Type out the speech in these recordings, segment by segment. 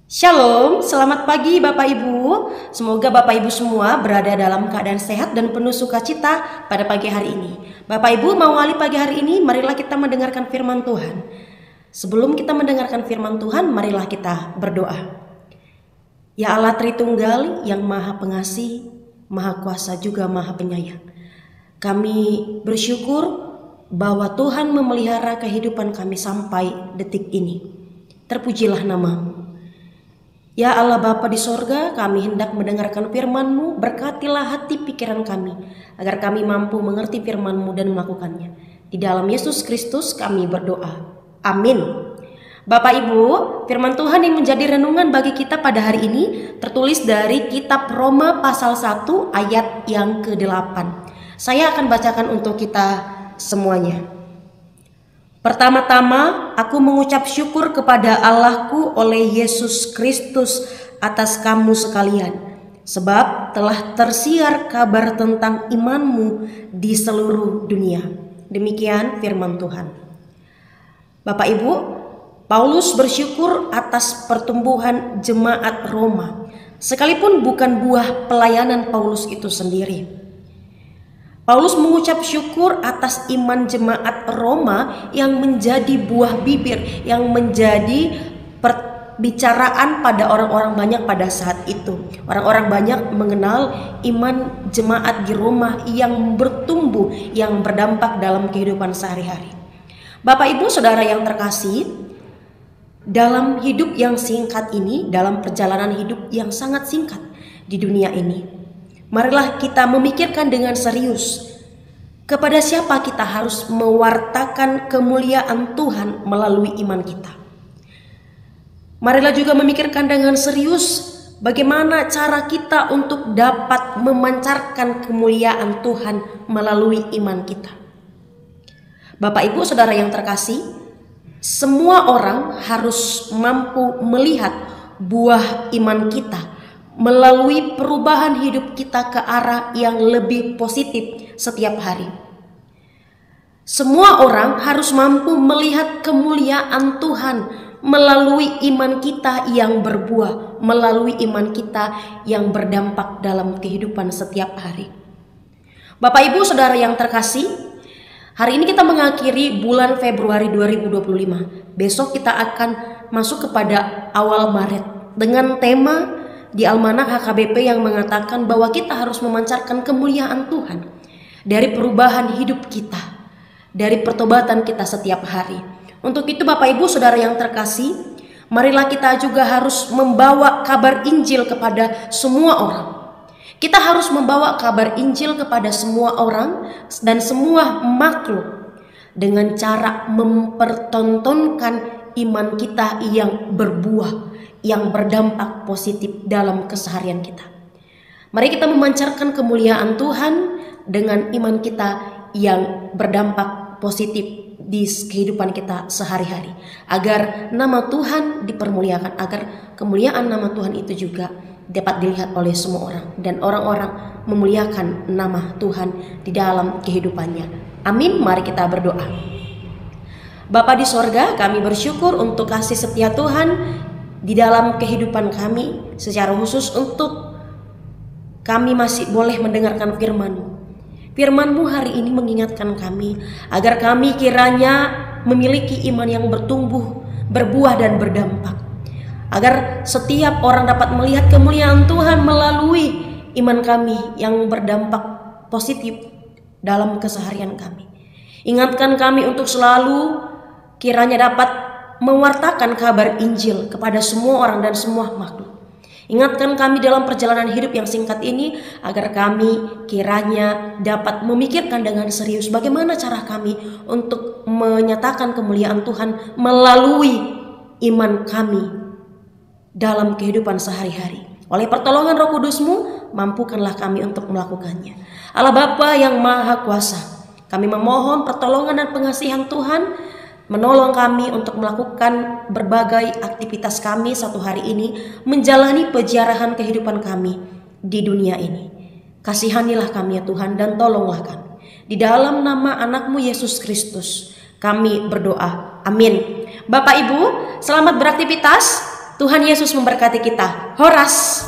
Shalom, selamat pagi Bapak Ibu. Semoga Bapak Ibu semua berada dalam keadaan sehat dan penuh sukacita pada pagi hari ini. Bapak Ibu mengawali pagi hari ini, marilah kita mendengarkan firman Tuhan. Sebelum kita mendengarkan firman Tuhan, marilah kita berdoa. Ya Allah Tritunggal yang Maha Pengasih, Maha Kuasa juga Maha Penyayang. Kami bersyukur bahwa Tuhan memelihara kehidupan kami sampai detik ini. Terpujilah nama-Mu. Ya Allah Bapa di sorga, kami hendak mendengarkan firman-Mu, berkatilah hati pikiran kami, agar kami mampu mengerti firman-Mu dan melakukannya. Di dalam Yesus Kristus kami berdoa. Amin. Bapak Ibu, firman Tuhan yang menjadi renungan bagi kita pada hari ini tertulis dari kitab Roma pasal 1 ayat yang ke-8. Saya akan bacakan untuk kita semuanya. Pertama-tama, aku mengucap syukur kepada Allahku oleh Yesus Kristus atas kamu sekalian, sebab telah tersiar kabar tentang imanmu di seluruh dunia. Demikian firman Tuhan. Bapak Ibu, Paulus bersyukur atas pertumbuhan jemaat Roma, sekalipun bukan buah pelayanan Paulus itu sendiri. Paulus mengucap syukur atas iman jemaat Roma yang menjadi buah bibir, yang menjadi perbicaraan pada orang-orang banyak pada saat itu. Orang-orang banyak mengenal iman jemaat di Roma yang bertumbuh, yang berdampak dalam kehidupan sehari-hari. Bapak Ibu Saudara yang terkasih, dalam hidup yang singkat ini, dalam perjalanan hidup yang sangat singkat di dunia ini, marilah kita memikirkan dengan serius kepada siapa kita harus mewartakan kemuliaan Tuhan melalui iman kita. Marilah juga memikirkan dengan serius bagaimana cara kita untuk dapat memancarkan kemuliaan Tuhan melalui iman kita. Bapak Ibu Saudara yang terkasih, semua orang harus mampu melihat buah iman kita melalui perubahan hidup kita ke arah yang lebih positif setiap hari. Semua orang harus mampu melihat kemuliaan Tuhan melalui iman kita yang berbuah, melalui iman kita yang berdampak dalam kehidupan setiap hari. Bapak Ibu Saudara yang terkasih, hari ini kita mengakhiri bulan Februari 2025. Besok kita akan masuk kepada awal Maret dengan tema di Almanak HKBP yang mengatakan bahwa kita harus memancarkan kemuliaan Tuhan dari perubahan hidup kita, dari pertobatan kita setiap hari. Untuk itu Bapak Ibu Saudara yang terkasih, marilah kita juga harus membawa kabar Injil kepada semua orang. Kita harus membawa kabar Injil kepada semua orang dan semua makhluk dengan cara mempertontonkan iman kita yang berbuah, yang berdampak positif dalam keseharian kita. Mari kita memancarkan kemuliaan Tuhan dengan iman kita yang berdampak positif di kehidupan kita sehari-hari, agar nama Tuhan dipermuliakan, agar kemuliaan nama Tuhan itu juga dapat dilihat oleh semua orang dan orang-orang memuliakan nama Tuhan di dalam kehidupannya. Amin. Mari kita berdoa. Bapa di sorga, kami bersyukur untuk kasih setia Tuhan di dalam kehidupan kami, secara khusus untuk kami masih boleh mendengarkan firman-Mu. Firman-Mu hari ini mengingatkan kami agar kami kiranya memiliki iman yang bertumbuh, berbuah dan berdampak. Agar setiap orang dapat melihat kemuliaan Tuhan melalui iman kami yang berdampak positif dalam keseharian kami. Ingatkan kami untuk selalu kiranya dapat mewartakan kabar Injil kepada semua orang dan semua makhluk. Ingatkan kami dalam perjalanan hidup yang singkat ini agar kami kiranya dapat memikirkan dengan serius bagaimana cara kami untuk menyatakan kemuliaan Tuhan melalui iman kami dalam kehidupan sehari-hari. Oleh pertolongan Roh Kudus-Mu, mampukanlah kami untuk melakukannya. Allah Bapa yang Maha Kuasa, kami memohon pertolongan dan pengasihan Tuhan menolong kami untuk melakukan berbagai aktivitas kami satu hari ini, menjalani peziarahan kehidupan kami di dunia ini. Kasihanilah kami ya Tuhan dan tolonglah kami. Di dalam nama anak-Mu Yesus Kristus kami berdoa. Amin. Bapak Ibu, selamat beraktivitas. Tuhan Yesus memberkati kita. Horas.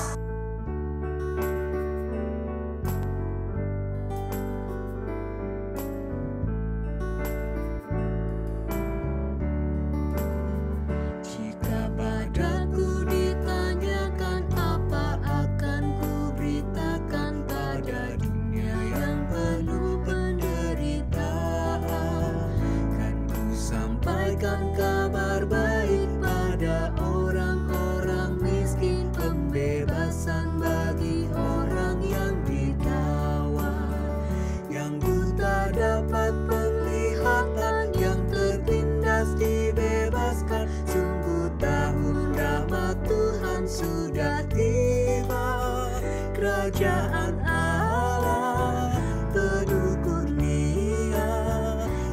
Kabar baik pada orang-orang miskin, pembebasan bagi orang yang dikawal, yang buta dapat penglihatan, yang tertindas dibebaskan. Sungguh tahun rahmat Tuhan sudah tiba, kerajaan Allah penuh kurnia,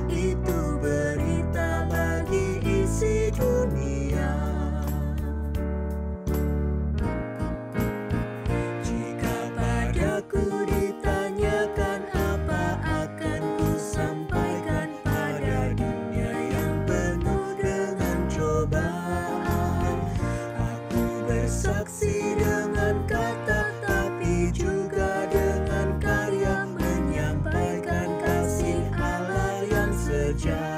itu berita bagi isi dunia. Jika padaku ditanyakan apa akan ku sampaikan pada dunia yang penuh dengan cobaan. Aku bersaksi dengan kata, tapi juga dengan karya, menyampaikan kasih Allah yang sejati.